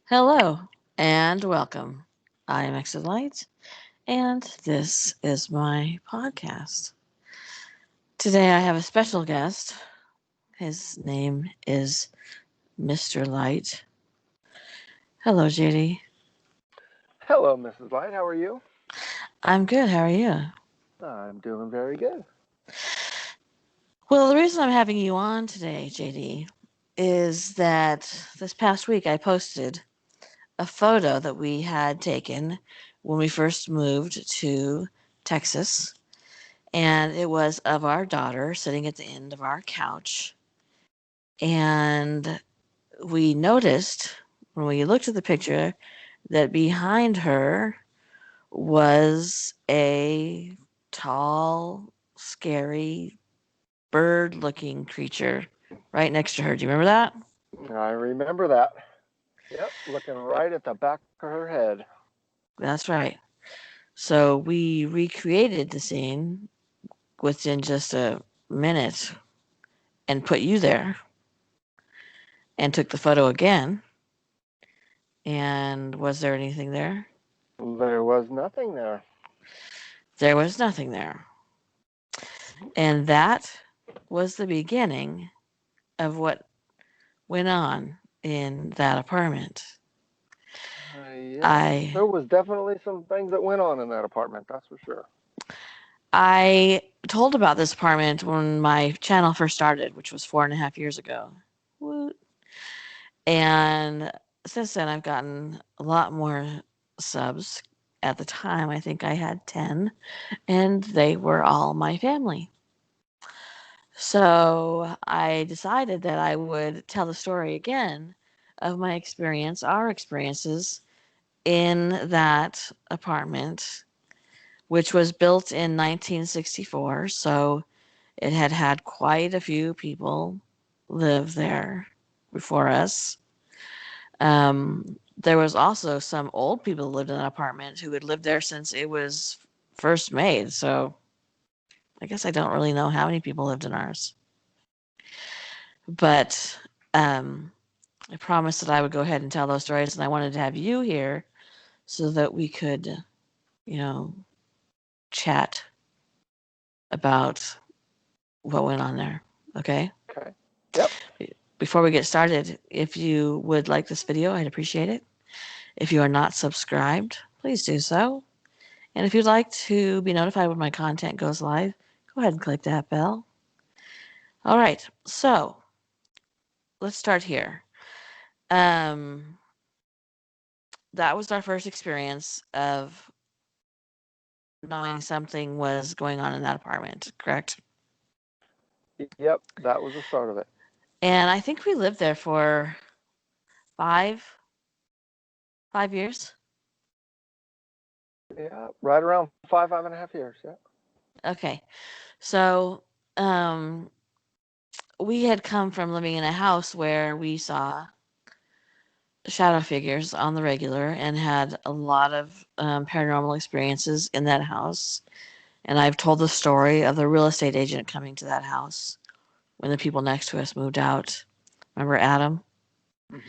Hello and welcome. I am Exit Light, and this is my podcast. Today I have a special guest. His name is Mr. Light. Hello, JD. Hello, Mrs. Light. How are you? I'm good. How are you? I'm doing very good. Well, the reason I'm having you on today, JD, is that this past week I posted a photo that we had taken when we first moved to Texas, and it was of our daughter sitting at the end of our couch. And we noticed when we looked at the picture that behind her was a tall, scary, bird looking creature right next to her. Do you remember that? I remember that. Yep, looking right at the back of her head. That's right. So we recreated the scene within just a minute and put you there and took the photo again. And was there anything there? There was nothing there. There was nothing there. And that was the beginning of what went on in that apartment. Yeah, I there was definitely some things that went on in that apartment, that's for sure. I told about this apartment when my channel first started, which was 4.5 years ago. Woot. And since then, I've gotten a lot more subs. At the time, I think I had 10, and they were all my family. So I decided that I would tell the story again of my experience, our experiences in that apartment, which was built in 1964. So it had had quite a few people live there before us. There was also some old people who lived in that apartment who had lived there since it was first made. So I guess I don't really know how many people lived in ours. But I promised that I would go ahead and tell those stories, and I wanted to have you here so that we could, you know, chat about what went on there. Okay? Okay. Yep. Before we get started, if you would like this video, I'd appreciate it. If you are not subscribed, please do so. And if you'd like to be notified when my content goes live, go ahead and click that bell. All right, so let's start here. Um, that was our first experience of knowing something was going on in that apartment, correct? Yep, that was the start of it. And I think we lived there for five 5 years. Yeah, right around 5.5 years. Yeah. Okay, so um, we had come from living in a house where we saw shadow figures on the regular and had a lot of paranormal experiences in that house. And I've told the story of the real estate agent coming to that house when the people next to us moved out. Remember Adam? Hmm.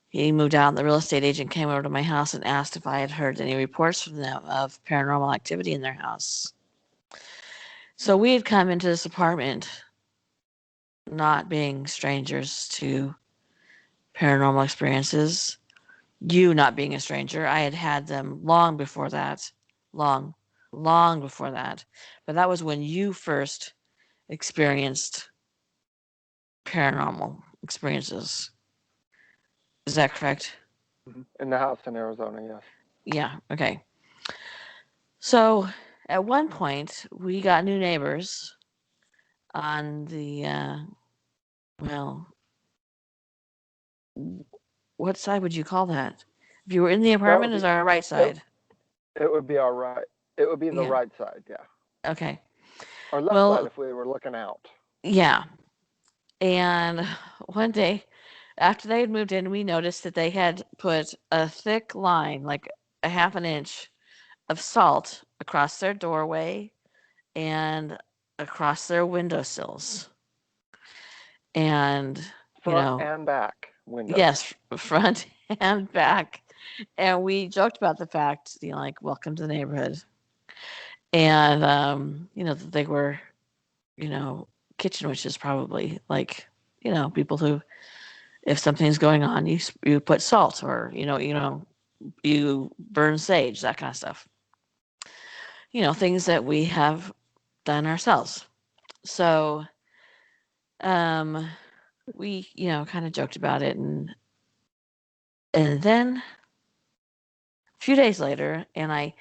He moved out, and the real estate agent came over to my house and asked if I had heard any reports from them of paranormal activity in their house. So we had come into this apartment not being strangers to paranormal experiences. You not being a stranger. I had had them long before that. Long, long before that. But that was when you first experienced paranormal experiences. Is that correct? In the house in Arizona, yes. Yeah, okay. So at one point, we got new neighbors on the, well, what side would you call that? If you were in the That would apartment, be is our right it. side. It would be our right. It would be the Yeah, right side, yeah, okay. or left side Well, if we were looking out. yeah. And one day, after they had moved in, we noticed that they had put a thick line, like a half an inch, of salt across their doorway and across their windowsills. And, Front and back windows. yes, front and back. And we joked about the fact, like, welcome to the neighborhood. And, that they were, you know, kitchen witches probably. Like, people who, if something's going on, you put salt or, you burn sage, that kind of stuff. Things that we have done ourselves. So, um, we, kind of joked about it. And then a few days later, and I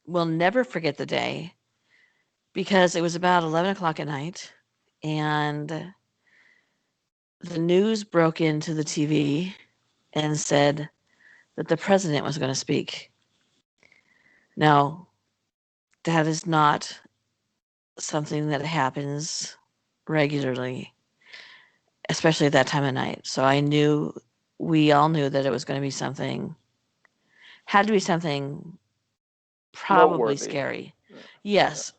will never forget the day because it was about 11 o'clock at night, and the news broke into the TV and said that the president was going to speak. Now, that is not something that happens regularly, especially at that time of night. So we all knew that it was going to be had to be something probably Noteworthy. scary. Yes.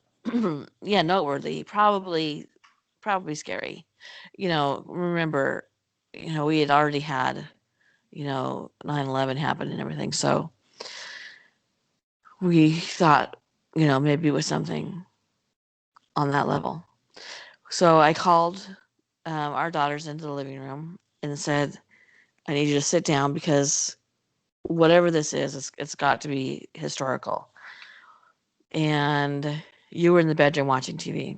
Yeah, noteworthy. Probably scary. Remember, we had already had, 9/11 happen and everything. So we thought, maybe it was something on that level. So I called our daughters into the living room and said, I need you to sit down because whatever this is, it's got to be historical. And you were in the bedroom watching TV.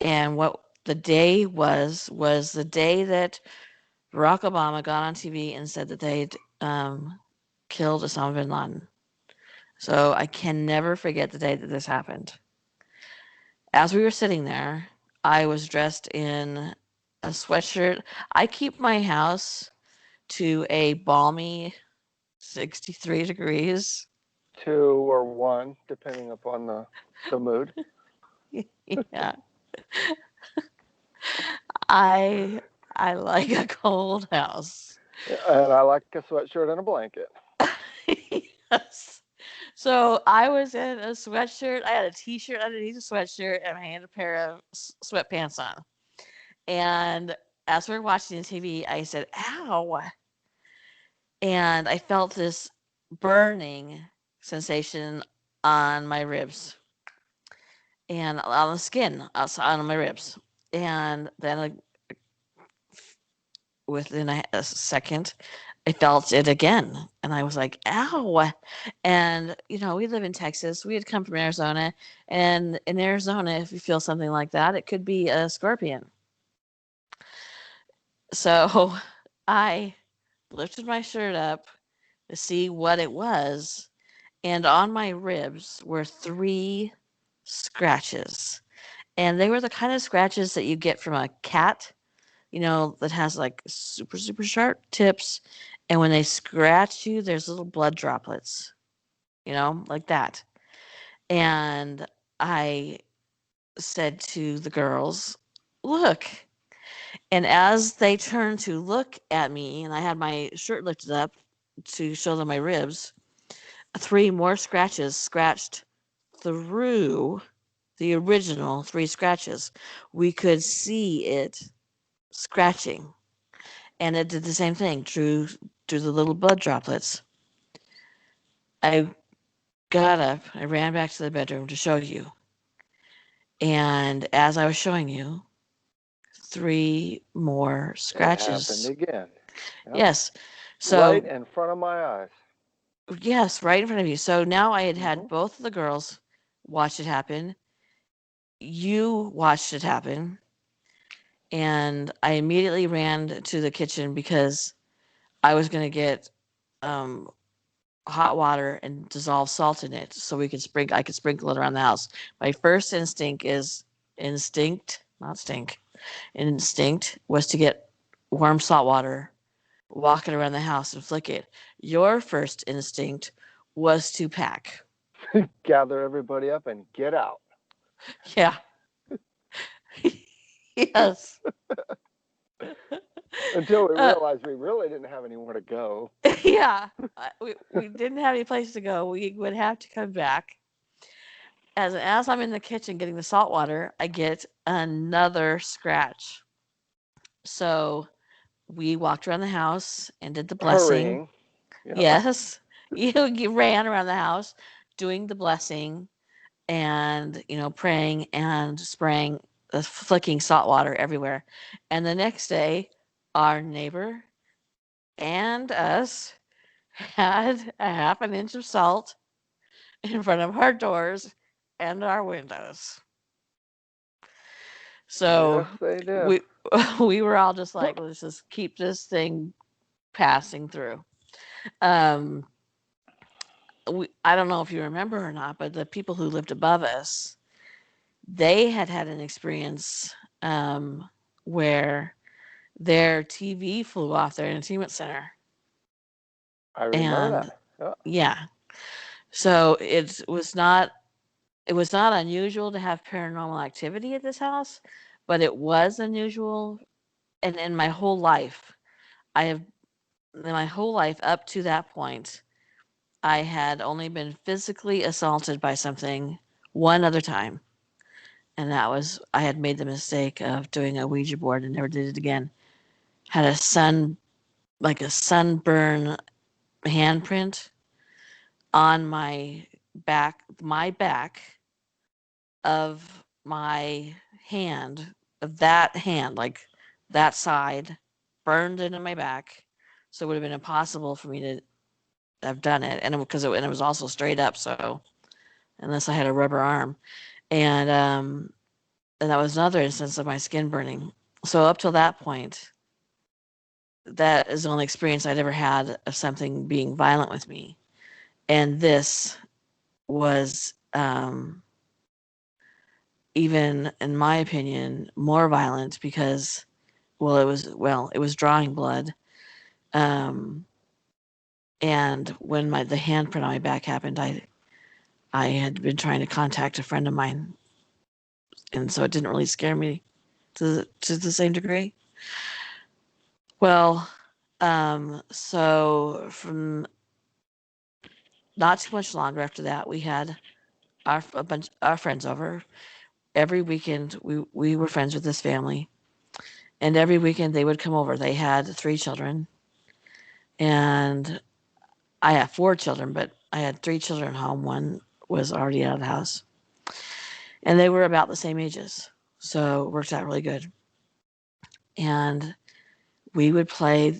And what the day was the day that Barack Obama got on TV and said that they'd killed Osama bin Laden. So I can never forget the day that this happened. As we were sitting there, I was dressed in a sweatshirt. I keep my house to a balmy 63 degrees. 2 or 1, depending upon the mood. Yeah. I I like a cold house. And I like a sweatshirt and a blanket. Yes. So I was in a sweatshirt. I had a t-shirt underneath a sweatshirt, and I had a pair of sweatpants on. And as we were watching the TV, I said, "Ow!" And I felt this burning sensation on my ribs and on the skin on my ribs. And then within a second, I felt it again. And I was like, ow. And, we live in Texas. We had come from Arizona. And in Arizona, if you feel something like that, it could be a scorpion. So I lifted my shirt up to see what it was. And on my ribs were 3 scratches. And they were the kind of scratches that you get from a cat, that has like super, super sharp tips. And when they scratch you, there's little blood droplets, like that. And I said to the girls, look. And as they turned to look at me, and I had my shirt lifted up to show them my ribs, 3 more scratches scratched through the original 3 scratches. We could see it scratching. And it did the same thing through the little blood droplets. I got up, I ran back to the bedroom to show you. And as I was showing you, 3 more scratches. It happened again. Yep. Yes. So right in front of my eyes. Yes, right in front of you. So now I had both of the girls watch it happen. You watched it happen. And I immediately ran to the kitchen because I was going to get hot water and dissolve salt in it so I could sprinkle it around the house. My first instinct was to get warm salt water, walk it around the house and flick it. Your first instinct was to pack. Gather everybody up and get out. Yeah. Yes. Until we realized we really didn't have anywhere to go. Yeah. We didn't have any place to go. We would have to come back. As I'm in the kitchen getting the salt water, I get another scratch. So we walked around the house and did the blessing. Hurrying. Yeah. Yes. You ran around the house doing the blessing and, praying and spraying, flicking salt water everywhere. And the next day, our neighbor and us had a half an inch of salt in front of our doors and our windows. So Yes, they did. we we were all just like, let's just keep this thing passing through. Um, I don't know if you remember or not, but the people who lived above us, they had an experience where their TV flew off their entertainment center. I remember And that. Yeah. yeah, so it was not unusual to have paranormal activity at this house, but it was unusual. And in my whole life, I have in my whole life up to that point, I had only been physically assaulted by something one other time. And that was I had made the mistake of doing a Ouija board and never did it again. Had a sunburn handprint on my back of my hand, of that hand, like that side, burned into my back. So it would have been impossible for me to have done it, and it was also straight up. So unless I had a rubber arm, and that was another instance of my skin burning. So up till that point, that is the only experience I'd ever had of something being violent with me, and this was even in my opinion more violent because it was drawing blood, um, and when the handprint on my back happened, I had been trying to contact a friend of mine, and so it didn't really scare me to the same degree. Well, so from not too much longer after that, we had our friends over every weekend. We were friends with this family, and every weekend they would come over. They had 3 children, and I have 4 children, but I had 3 children at home. One was already out of the house, and they were about the same ages, so it worked out really good. And we would play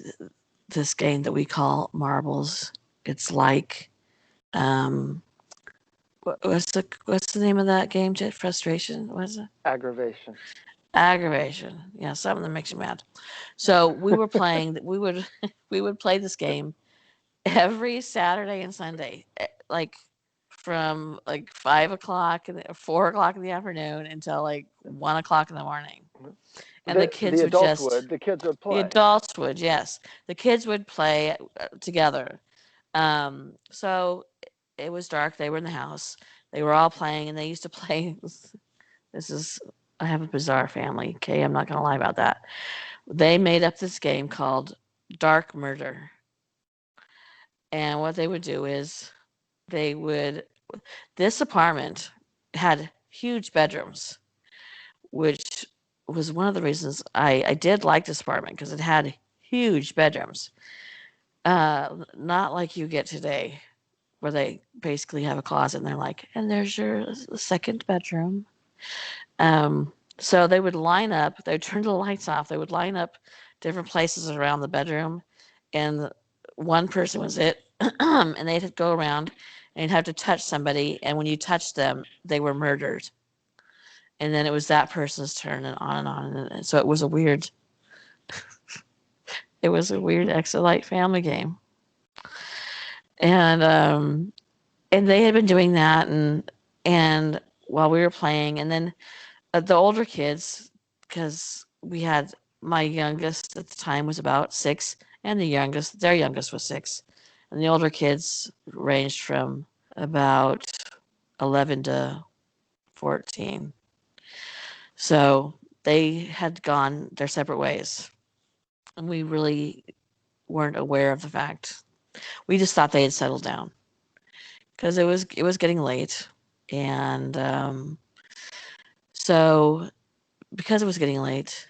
this game that we call marbles. It's like um, what's the name of that game? Jet frustration. What is it? Aggravation. Aggravation. Yeah, something that makes you mad. So we were playing. We would we would play this game every Saturday and Sunday, like from like 5 o'clock and 4 o'clock in the afternoon until like 1 o'clock in the morning. And the kids The would adults just would. The kids would the play. adults would, yes, the kids would play together. So it was dark. They were in the house. They were all playing, and they used to play. This is I have a bizarre family. Okay, I'm not gonna lie about that. They made up this game called Dark Murder, and what they would do is they would. This apartment had huge bedrooms, which was one of the reasons I did like this apartment because it had huge bedrooms. Not like you get today, where they basically have a closet and they're like, and there's your second bedroom. So they would line up, they would turn the lights off, they would line up different places around the bedroom, and one person was it, and they'd go around and you'd have to touch somebody, and when you touched them, they were murdered. And then it was that person's turn, and on and on. And so it was a weird Exolite family game. And they had been doing that, and while we were playing, and then the older kids, because we had my youngest at the time was about 6, and their youngest was 6, and the older kids ranged from about 11 to 14. So they had gone their separate ways, and we really weren't aware of the fact. We just thought they had settled down because it was getting late, and so because it was getting late,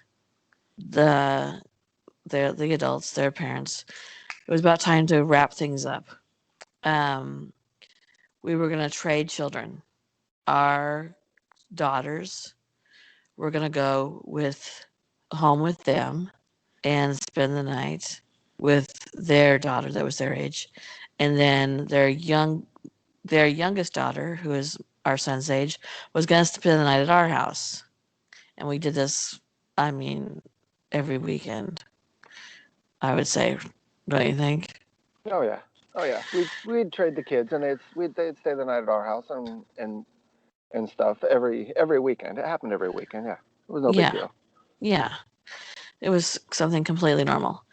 the the adults, their parents, it was about time to wrap things up. Um, we were gonna trade children. Our daughters were gonna go with home with them and spend the night with their daughter that was their age, and then their youngest daughter, who is our son's age, was gonna spend the night at our house. And we did this, I mean, every weekend, I would say. Don't you think? Oh yeah. Oh yeah. We'd trade the kids, and they'd stay the night at our house and stuff every weekend. It happened every weekend. Yeah, it was no big Yeah, deal. yeah. It was something completely normal.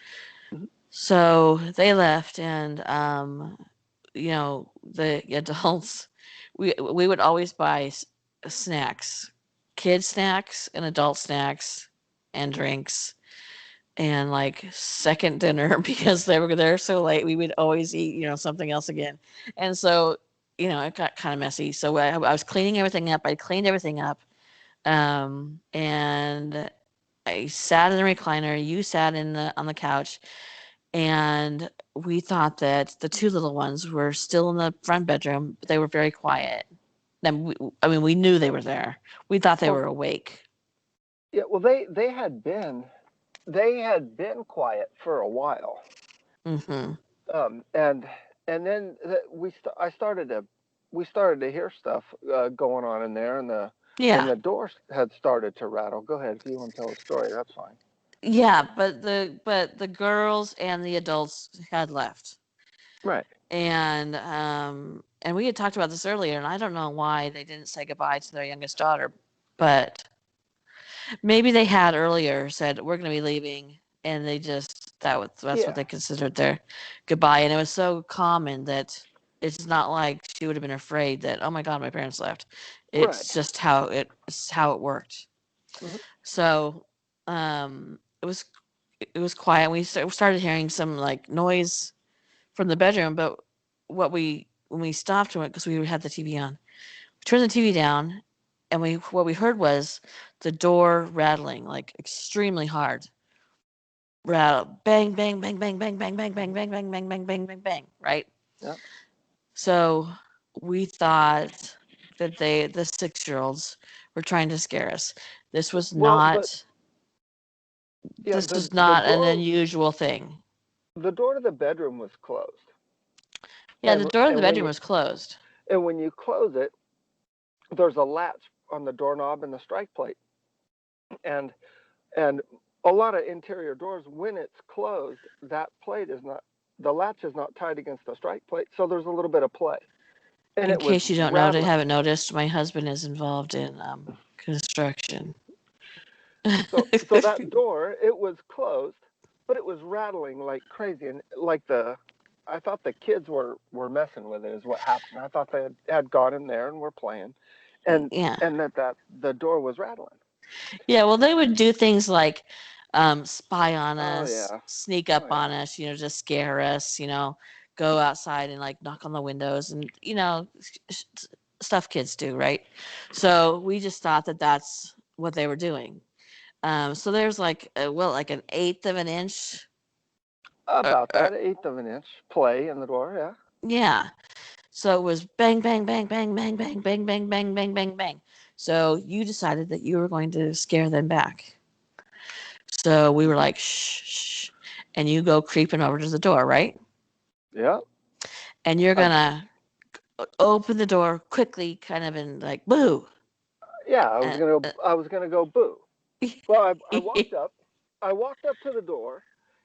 Mhm. So they left, and the adults, we would always buy snacks, kid snacks and adult snacks, and drinks, and like second dinner because they were there so late. We would always eat, something else again, and so it got kind of messy. So I was cleaning everything up. I cleaned everything up, and I sat in the recliner. You sat on the couch, and we thought that the two little ones were still in the front bedroom, but they were very quiet. And we knew they were there. We thought they Well, were awake. yeah. Well, they had been quiet for a while, Hmm. um, and and then we started to hear stuff going on in there, and Yeah, the doors had started to rattle. Go ahead if you want to tell a story. That's fine. yeah, but the girls and the adults had left, Right. and we had talked about this earlier, and I don't know why they didn't say goodbye to their youngest daughter, but maybe they had earlier said we're going to be leaving, and they just that's what Yeah. they considered their goodbye, and it was so common that it's not like she would have been afraid that, oh my god, my parents left. Right. It's just how it worked. Hmm. So it was quiet. We started hearing some like noise from the bedroom, but when we stopped because we had the TV on, we turned the TV down, and what we heard was the door rattling like extremely hard. Rattle, bang, bang, bang, bang, bang, bang, bang, bang, bang, bang, bang, bang, bang, bang, bang, right? Yeah. So we thought that the 6-year-olds were trying to scare us. This was Well, but not yeah, this was the not an door unusual thing. the door to the bedroom was closed, Yeah, the door to the and bedroom was closed. when you close it, there's a latch on the doorknob and the strike plate, and and a lot of interior doors, when it's closed, that plate is not the latch is not tied against the strike plate, so there's a little bit of play, and In it was case you don't know, rattling. haven't noticed, my husband is involved in construction. So that door, it was closed, but it was rattling like crazy, and like I thought the kids were messing with it. Is what happened. I thought they had gone in there and were playing, and Yeah. that the door was rattling. Yeah, well, they would do things like spy on Oh us, yeah, sneak up oh on yeah. us, just scare us, go outside and like knock on the windows and, stuff kids do, right? So we just thought that that's what they were doing. So there's like, like an eighth of an inch. Uh, About uh, that, eighth of an inch play in the door. Yeah. yeah. So it was bang, bang, bang, bang, bang, bang, bang, bang, bang, bang, bang, bang. So you decided that you were going to scare them back. So we were Hmm. like, shh, shh. And you go creeping over to the door, right? Yeah. And you're I, gonna open the door quickly, kind of in like, boo. yeah. And, I was gonna go boo. Well, I walked up. I walked up to the door,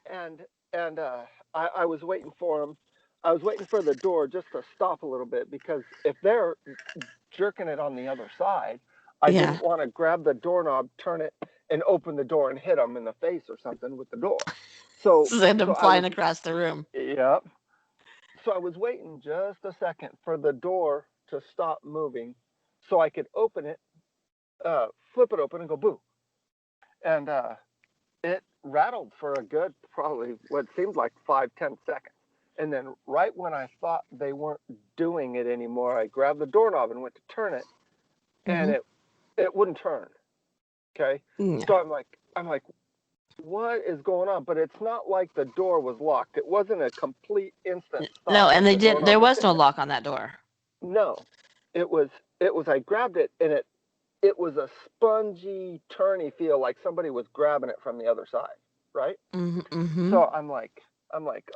and and I was waiting for him. I was waiting for the door just to stop a little bit because if they're jerking it on the other side, I yeah. didn't want to grab the doorknob, turn it, and open the door and hit them in the face or something with the door. So Send so them I flying was across the room. yeah. So I was waiting just a second for the door to stop moving, so I could open it, flip it open, and go boo. And it rattled for a good probably what seemed like 5-10 seconds, and then right when I thought they weren't doing it anymore, I grabbed the doorknob and went to turn it, and Hmm. it wouldn't turn. Okay. Yeah. So I'm like what is going on? But it's not like the door was locked. It wasn't a complete instant stop No, and like they the didn't. doorknob There was was sitting no there. lock on that door. No, it was. I grabbed it, and it was a spongy, turny feel, like somebody was grabbing it from the other side, right? Mm-hmm. So I'm like,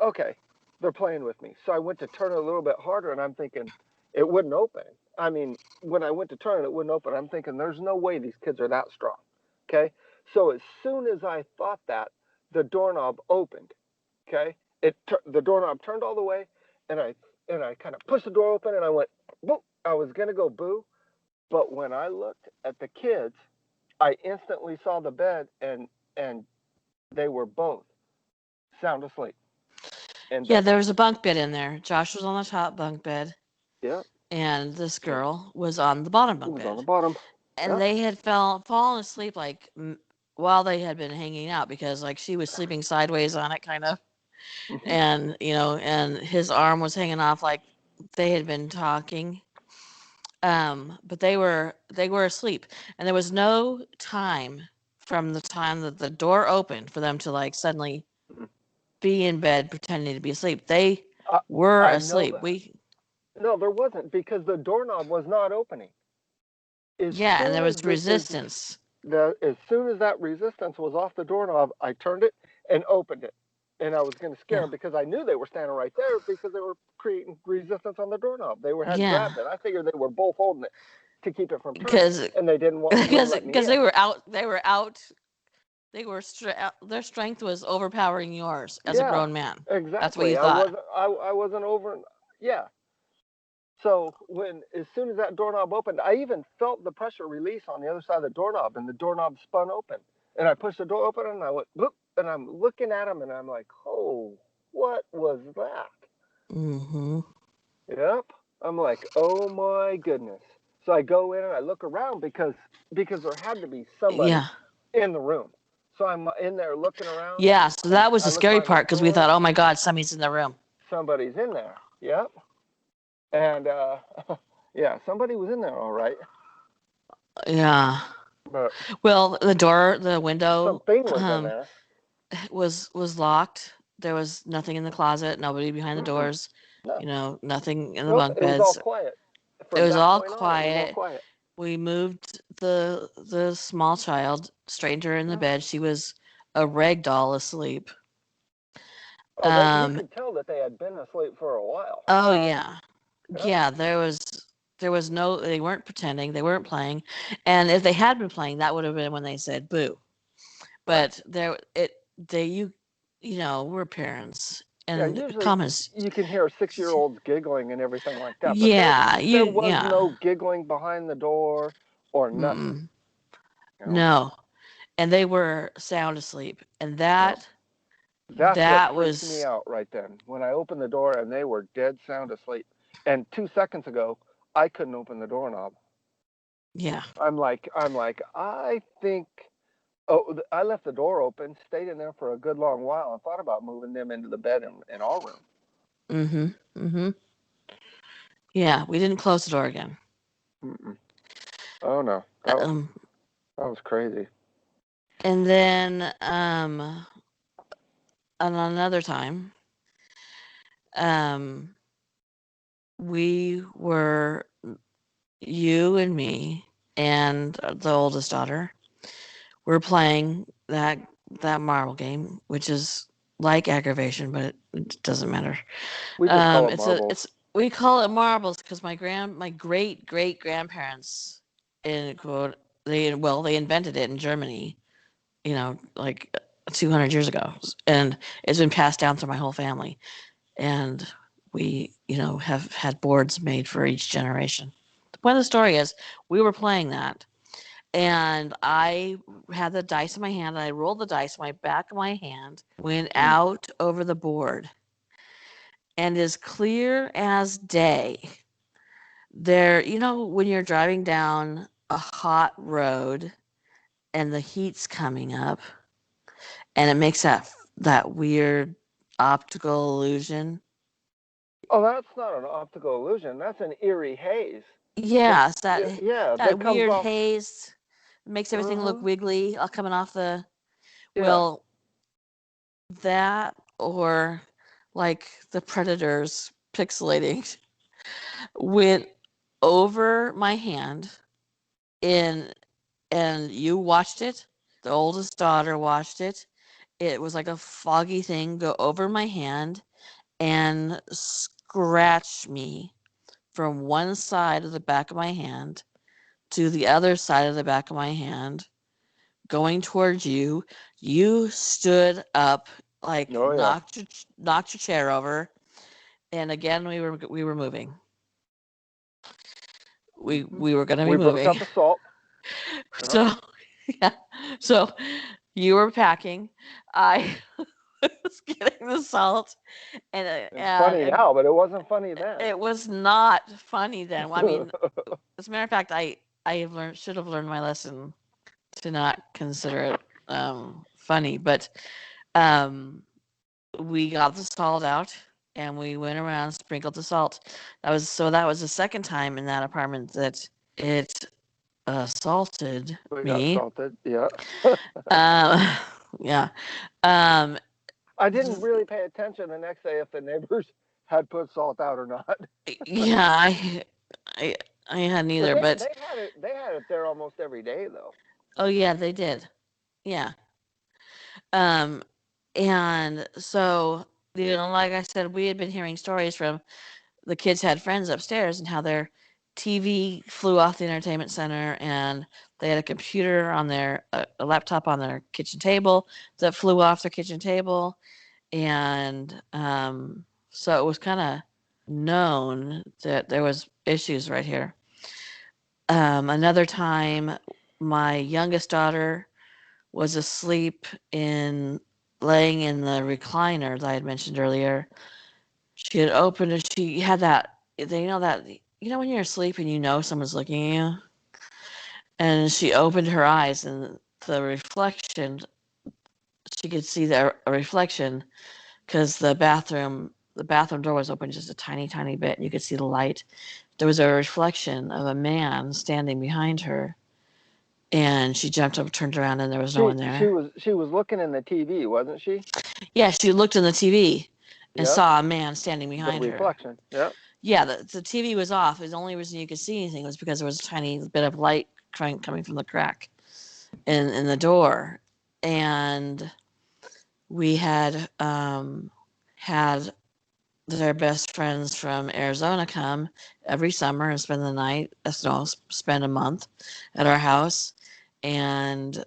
okay, they're playing with me. So I went to turn it a little bit harder, and I'm thinking it wouldn't open. I mean, when I went to turn it, it wouldn't open. I'm thinking there's no way these kids are that strong. Okay. So as soon as I thought that, the doorknob opened. Okay. The doorknob turned all the way, and I kind of pushed the door open, and I went, boo. I was gonna go boo, but when I looked at the kids, I instantly saw the bed, and they were both sound asleep in Yeah, bed. there was a bunk bed in there. Josh was on the top bunk bed, Yeah, and this yeah. girl was on the bottom It bunk was on the bed. bottom. And Yeah. they had fallen asleep like while they had been hanging out because like she was sleeping sideways on it kind of, Hmm. and and his arm was hanging off like they had been talking. But they were asleep, and there was no time from the time that the door opened for them to like suddenly be in bed pretending to be asleep. They I, were I know asleep. that. No, there wasn't, because the doorknob was not opening. As Yeah, and there soon was as resistance. as soon as that resistance was off the doorknob, I turned it and opened it, and I was going to scare Yeah, them because I knew they were standing right there because they were creating resistance on the doorknob. Had yeah, grabbed it. I figured they were both holding it to keep it from turning, because and they didn't wouldn't because let me because in. they were out. They were out. Their strength was overpowering yours as a Yeah, grown man. That's what exactly. you thought. I wasn't over. Yeah. So as soon as that doorknob opened, I even felt the pressure release on the other side of the doorknob, and the doorknob spun open. And I pushed the door open, and I went, bloop, and I'm looking at him, and I'm like, oh, what was that? Mm-hmm. Yep. I'm like, oh my goodness. So I go in and I look around because there had to be somebody Yeah. in the room. So I'm in there looking around, Yeah, so and that was I the look scary behind the part because we door. thought, oh my God, somebody's in the room. Somebody's in there. Yep. And yeah, somebody was in there, all right. Yeah. But Well, the window, something was in there. was locked. There was nothing in the closet, nobody behind the Mm-mm, doors, no, nothing in the nope. bunk It was all beds. quiet. It From was that all point on, it was all quiet. quiet. We moved the small child, straightened her in the Yeah. bed. She was a rag doll asleep. Oh, you Um, could tell that they had been asleep for a while. oh yeah. Yep. Yeah, there was no, they weren't pretending, they weren't playing. And if they had been playing, that would have been when they said boo. Right. But we're parents Yeah. and Usually, comments. you can hear 6-year-olds giggling and everything like that, but Yeah, there was yeah. no giggling behind the door or nothing. Mm-mm, You know. no. And they were sound asleep. And Yep. that That's what that freaked me was out right then. When I opened the door and they were dead sound asleep. And 2 seconds ago, I couldn't open the doorknob. yeah. I'm like, I think. Oh, I left the door open, stayed in there for a good long while, and thought about moving them into the bed in our room. Mm-hmm. Mm-hmm. Yeah, we didn't close the door again. Mm-mm. Oh no, that Um was crazy. and then on another time, um we were you and me and the oldest daughter were playing that marble game, which is like aggravation, but it doesn't matter. We just call it marbles. It's we call it marbles because my great great grandparents, in quote, they invented it in Germany, like 200 years ago, and it's been passed down through my whole family, and we have had boards made for each generation. The point of the story is we were playing that, and I had the dice in my hand, and I rolled the dice. My back of my hand went Mm. out over the board, and as clear as day, when you're driving down a hot road and the heat's coming up, and it makes that weird optical illusion. Oh, that's not an optical illusion. That's an eerie haze. That Yes, yeah, that that comes weird off. haze makes everything look Mm-hmm. wiggly, all coming off the. Yeah. Well, that or like the Predators pixelating went over my hand in and you watched it. The oldest daughter watched it. It was like a foggy thing go over my hand and scratch me from one side of the back of my hand to the other side of the back of my hand, going towards you. You stood up, like Oh yeah. knocked your chair over, and again we were moving. We were going to be We broke moving. up assault. So yeah, so you were packing. I was getting the salt, It's funny and now, but it wasn't funny then. it was not funny then. Well, I mean, as a matter of fact, I have learned should have learned my lesson to not consider it funny. But um, we got the salt out and we went around sprinkled the salt. That was the second time in that apartment that it assaulted We got me. assaulted. Yeah. Yeah. Um, I didn't really pay attention the next day if the neighbors had put salt out or not. yeah, I, I hadn't Because either, but they had it there almost every day though. oh yeah, they did. Yeah. Um, and so, like I said, we had been hearing stories from the kids had friends upstairs and how their TV flew off the entertainment center and they had a computer on a laptop on their kitchen table that flew off their kitchen table. And so it was kind of known that there was issues right here. Another time, my youngest daughter was asleep laying in the recliner that I had mentioned earlier. She had opened it. She had that. When you're asleep and you know someone's looking at you, and she opened her eyes and the reflection. She could see a reflection because the bathroom door was open just a tiny, tiny bit, and you could see the light. There was a reflection of a man standing behind her, and she jumped up, turned around, and there was no one there. She was looking in the TV, wasn't she? Yeah, she looked in the TV and Yep. saw a man standing The behind her. reflection. Yep. Yeah, the TV was off. The only reason you could see anything was because there was a tiny bit of light coming from the crack in the door. And we had their best friends from Arizona come every summer and spend the night, spend a month at our house. And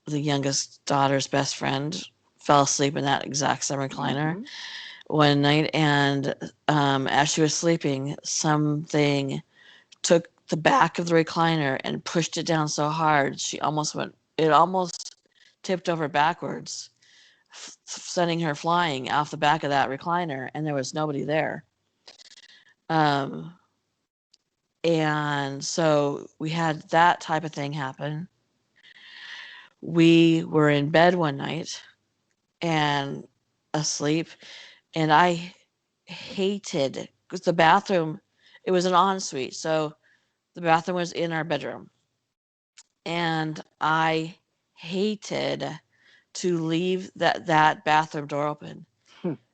the youngest daughter's best friend fell asleep in that exact same recliner one night. And as she was sleeping, something took the back of the recliner and pushed it down so hard it almost tipped over backwards, sending her flying off the back of that recliner, and there was nobody there. Um, and so we had that type of thing happen. We were in bed one night and asleep, and I hated because the bathroom, it was an ensuite, so the bathroom was in our bedroom. And I hated to leave that bathroom door open.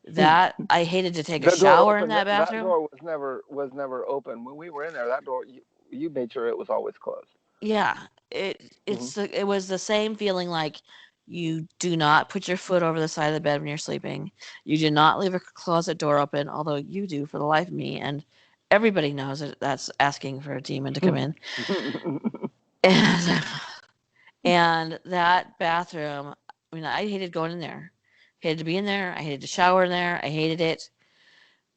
That I hated to take a The door shower in open. that That bathroom. door was never open when we were in there. That door, you made sure it was always closed. Yeah, it was the same feeling like you do not put your foot over the side of the bed when you're sleeping. You do not leave a closet door open, although you do for the life of me, and everybody knows that that's asking for a demon to come in. And and that bathroom, I mean, I hated going in there. I hated to be in there. I hated to shower in there. I hated it.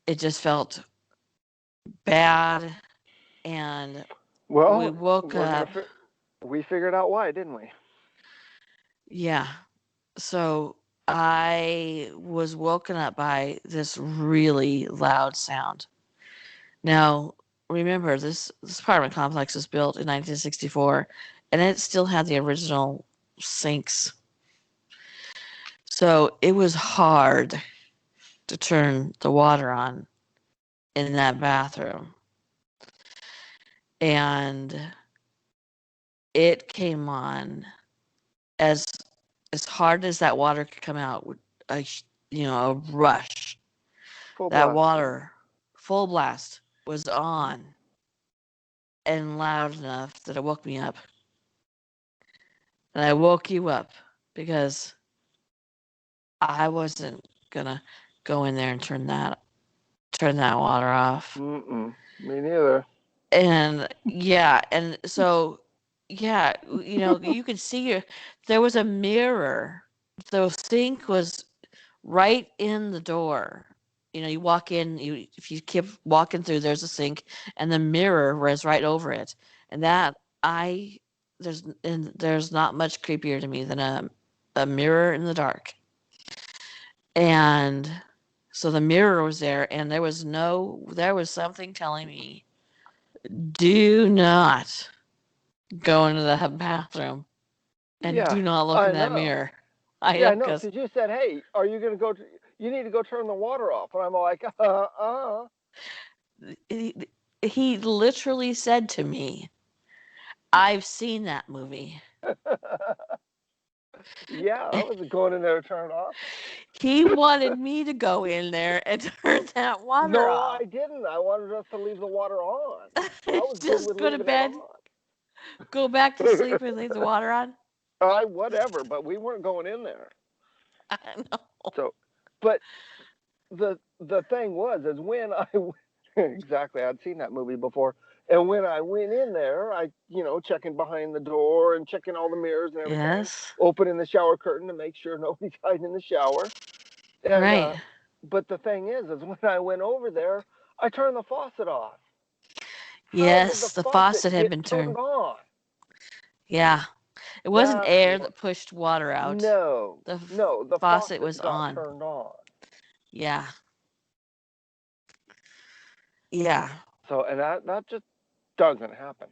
It just felt bad. And we Well, woke up. we figured out why, didn't we? Yeah. So I was woken up by this really loud sound. Now, remember, this apartment complex was built in 1964, and it still had the original sinks. So it was hard to turn the water on in that bathroom. And it came on as hard as that water could come out. a a rush. Full That blast. water, full blast, was on and loud enough that it woke me up. And I woke you up because I wasn't gonna go in there and turn that water off. Mm-mm. Me neither. And yeah, and so yeah, you could see there was a mirror. The sink was right in the door. You walk in, if you keep walking through, there's a sink, and the mirror was right over it. And that I there's not much creepier to me than a mirror in the dark. And so the mirror was there, and there was something telling me, do not go into the bathroom and Yeah, do not look I in that know. mirror. I Yeah, know, I know. because Because you said, "Hey, are you gonna go? You need to go turn the water off." And I'm like, he, he literally said to me, I've seen that movie. Yeah, I wasn't going in there to turn it off. He wanted me to go in there and turn that water No, off. I didn't. I wanted us to leave the water on. I was good Just with go to leaving it bed, go back to on. sleep, and leave the water on. I whatever, but we weren't going in there. I know. So, but the thing was is when I exactly I'd seen that movie before, and when I went in there, I checking behind the door and checking all the mirrors and everything, Yes. opening the shower curtain to make sure nobody's hiding in the shower, and Right. but the thing is when I went over there, I turned the faucet off. How did the Yes, the faucet faucet had get been turned turned. on? Yeah. It wasn't That's air what. that pushed water out. No, The no, the faucet faucet was got on. turned on. Yeah. Yeah. So, and that just doesn't happen.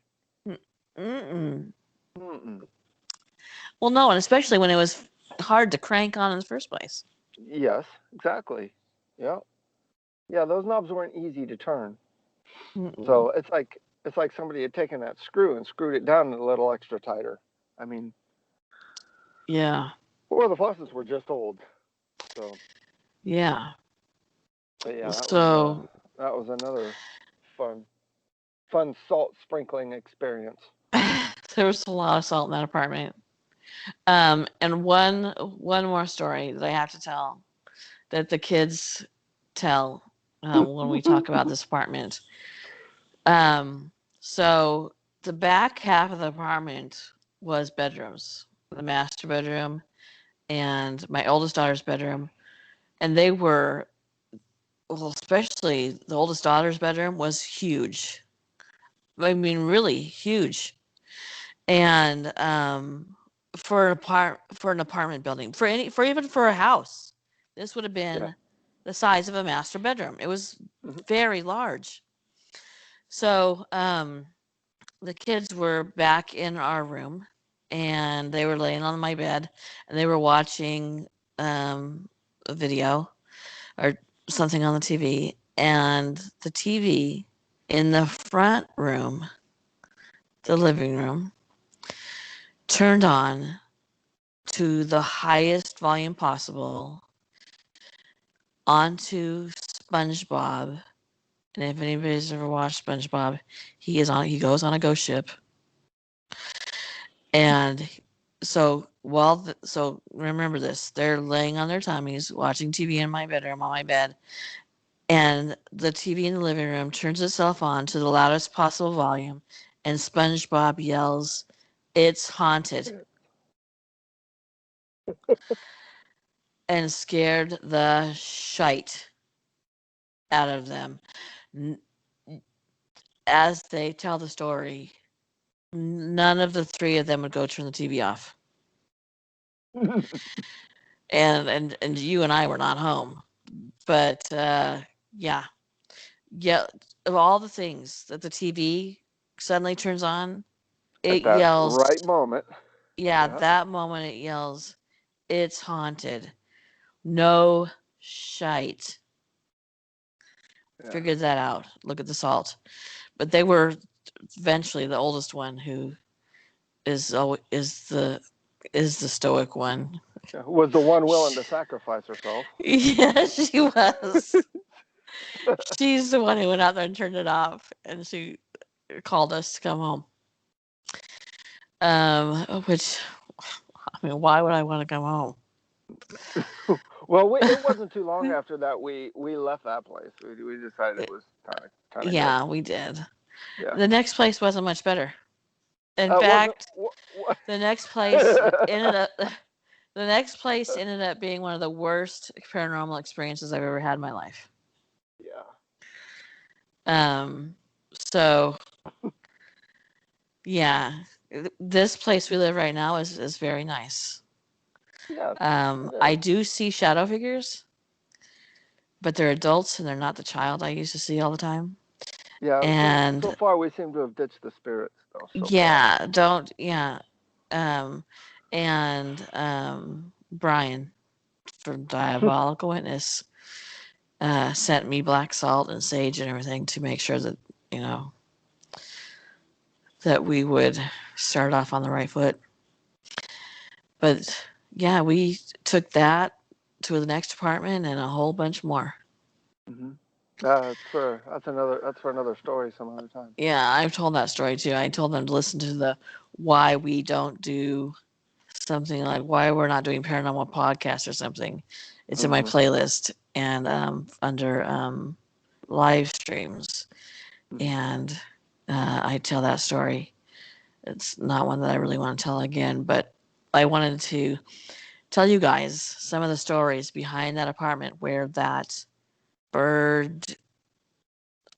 Mm-mm. Mm-mm. Well, no, and especially when it was hard to crank on in the first place. Yes, exactly. Yeah, yeah. Those knobs weren't easy to turn. Mm-mm. So it's like somebody had taken that screw and screwed it down a little extra tighter. I mean, Yeah. or the faucets were just old. So, Yeah. but yeah, So that was another fun fun salt sprinkling experience. there was a lot of salt in that apartment. And one more story that I have to tell that the kids tell when we talk about this apartment. Um, so the back half of the apartment was bedrooms, the master bedroom and my oldest daughter's bedroom, and they were, well, especially the oldest daughter's bedroom was huge. I mean, really huge. And for an apartment building, for even for a house, this would have Yeah. been the size of a master bedroom. It was Hmm. very large. So the kids were back in our room, and they were laying on my bed, and they were watching a video or something on the TV, and the TV in the front room, the living room, turned on to the highest volume possible onto SpongeBob. And if anybody's ever watched SpongeBob, he goes on a ghost ship. And so remember this, they're laying on their tummies watching TV in my bedroom on my bed, and the TV in the living room turns itself on to the loudest possible volume, and SpongeBob yells, "It's haunted," and scared the shite out of them. As they tell the story, none of the three of them would go turn the TV off. And you and I were not home. But yeah. Yeah, of all the things that the TV suddenly turns on, At it that yells, right moment. yeah, Yeah. that moment it yells, "It's haunted." No shite. Yeah. Figured that out. Look at the salt. But they were eventually the oldest one who is the stoic one. Was the one willing to sacrifice herself. Yeah, she was. She's the one who went out there and turned it off, and she called us to come home. Which, I mean, why would I want to come home? Well, it wasn't too long after that we left that place. We decided it was kind of Yeah, good. we did. Yeah. The next place wasn't much better. In Wasn't fact, the next place ended up the next place ended up being one of the worst paranormal experiences I've ever had in my life. Yeah. So yeah, this place we live right now is very nice. Yeah. I do see shadow figures, but they're adults and they're not the child I used to see all the time. Yeah. And So far we seem to have ditched the spirits though. So yeah, far. don't yeah. And Brian from Diabolical Witness sent me black salt and sage and everything to make sure that, you know, that we would start off on the right foot. But yeah, we took that to the next apartment and a whole bunch more. Mm-hmm. That's for another story some other time. Yeah, I've told that story too. I told them to listen to the why we don't do something like why we're not doing paranormal podcast or something. It's in my playlist and under live streams, and I tell that story. It's not one that I really want to tell again, but I wanted to tell you guys some of the stories behind that apartment where that bird.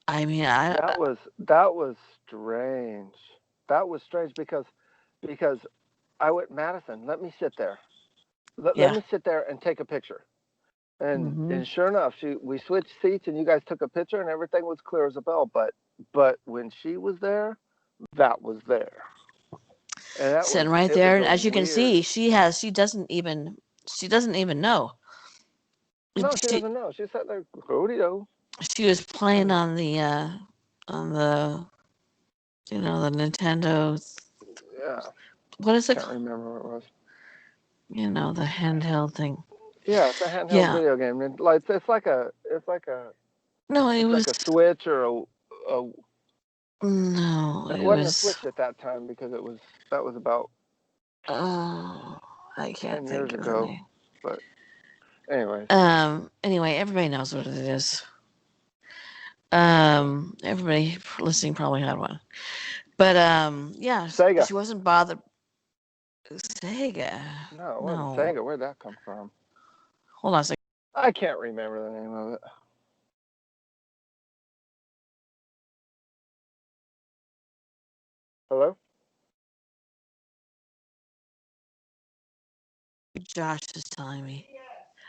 I mean, That was strange. That was strange because I went, Madison, let me sit there. Let yeah. me sit there and take a picture. Hmm. And sure enough, we switched seats and you guys took a picture and everything was clear as a bell. But when she was there, that was there, and Sitting right it there, was and a as you can weird. see, she doesn't even know. No, she She doesn't know. She's sitting there, rodeo. she was playing on the the Nintendo. Yeah, What is it can't called? remember what it was. The handheld thing. Yeah, it's a handheld Yeah. video game. And like No, it it's was like a Switch or a. no, It it wasn't a was. Switch at that time because that was about Oh, I can't 10 years think of the ago. name. But anyways, Anyway, everybody knows what it is. Everybody listening probably had one. But yeah, Sega. she wasn't bothered. Sega. No, it wasn't No. Sega. Where'd that come from? Hold on a second. I can't remember the name of it. Hello? Josh is telling me.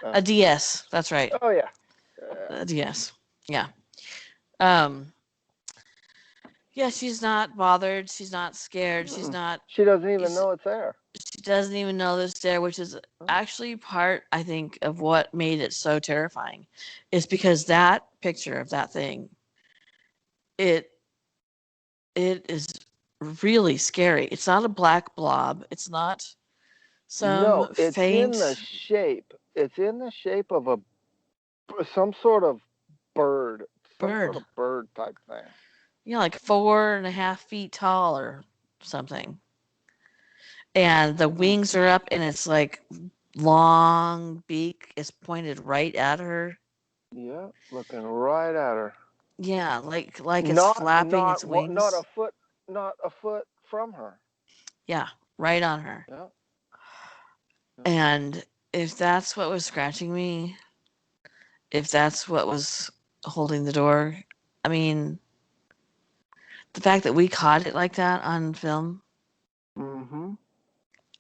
Oh, A DS. That's right. oh yeah. A DS. Yeah. Um. Yeah, she's not bothered. She's not scared. She's Mm-mm. not. She doesn't even She know it's there. doesn't even know this there, which is Oh. actually part, I think, of what made it so terrifying, is because that picture of that thing, it it is really scary. It's not a black blob. It's not No, some it's in the faint shape. It's in the shape of some sort of bird, some sort bird. of bird type thing. Like 4.5 feet tall or something. And the Mm. wings are up, and it's like long beak is pointed right at her. Yeah, looking right at her. Yeah, like it's flapping its Not wings. a foot from her. Yeah, right on her. Yeah. Yeah. And if that's what was scratching me, if that's what was holding the door, I mean, the fact that we caught it like that on film, Mm-hmm. It's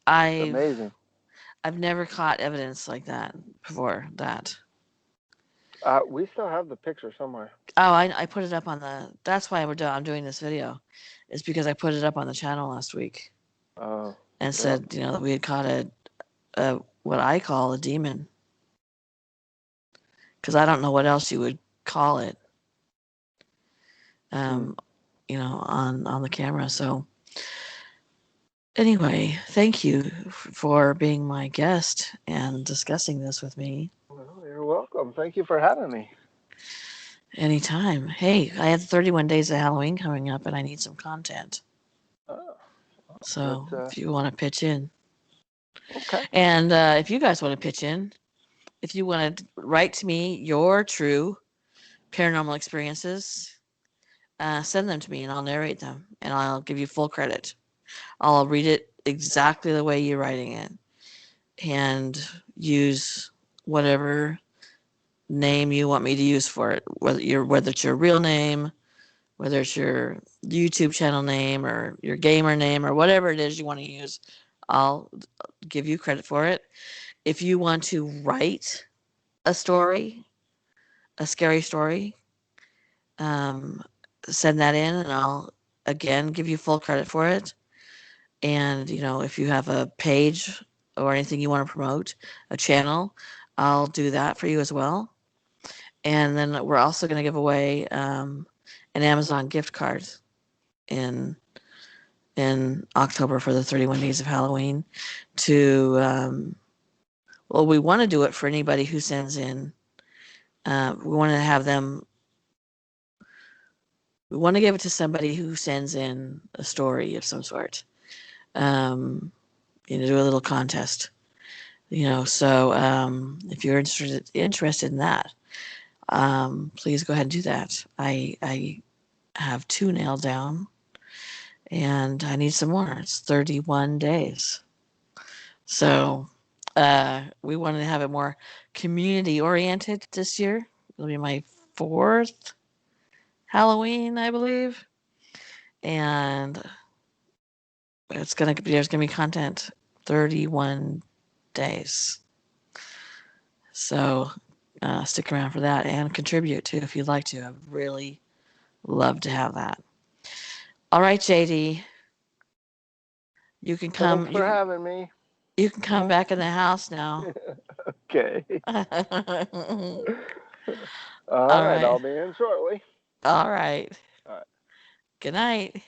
I've amazing. I've never caught evidence like that before that. We still have the picture somewhere. Oh, I put it up on the. That's why I'm doing this video, is because I put it up on the channel last week Oh, and yeah. said that we had caught a what I call a demon, because I don't know what else you would call it. Hmm. On the camera. So Anyway, thank you for being my guest and discussing this with me. Well, you're welcome. Thank you for having me. Anytime. Hey, I have 31 days of Halloween coming up and I need some content. Oh, So that's if you want to pitch in, okay. and if you guys want to pitch in, if you want to write to me your true paranormal experiences, send them to me and I'll narrate them and I'll give you full credit. I'll read it exactly the way you're writing it and use whatever name you want me to use for it, whether it's your real name, whether it's your YouTube channel name or your gamer name or whatever it is you want to use. I'll give you credit for it. If you want to write a story, a scary story, um, send that in and I'll again give you full credit for it. And if you have a page or anything you want to promote, a channel, I'll do that for you as well. And then we're also going to give away an Amazon gift card in October for the 31 Days of Halloween. Well, we want to do it for anybody who sends in. We want to have them. We want to give it to somebody who sends in a story of some sort. Um, do a little contest. So if you're interested in that, please go ahead and do that. I have 2 nailed down, and I need some more. It's 31 days. So we wanted to have it more community oriented this year. It'll be my 4th Halloween, I believe, and there's gonna be content 31 days. So stick around for that and contribute too if you'd like to. I'd really love to have that. All right, JD, you can Thanks come. for having me. You can come back in the house now. Okay. All All right. right. I'll be in shortly. All right. All right. Good night.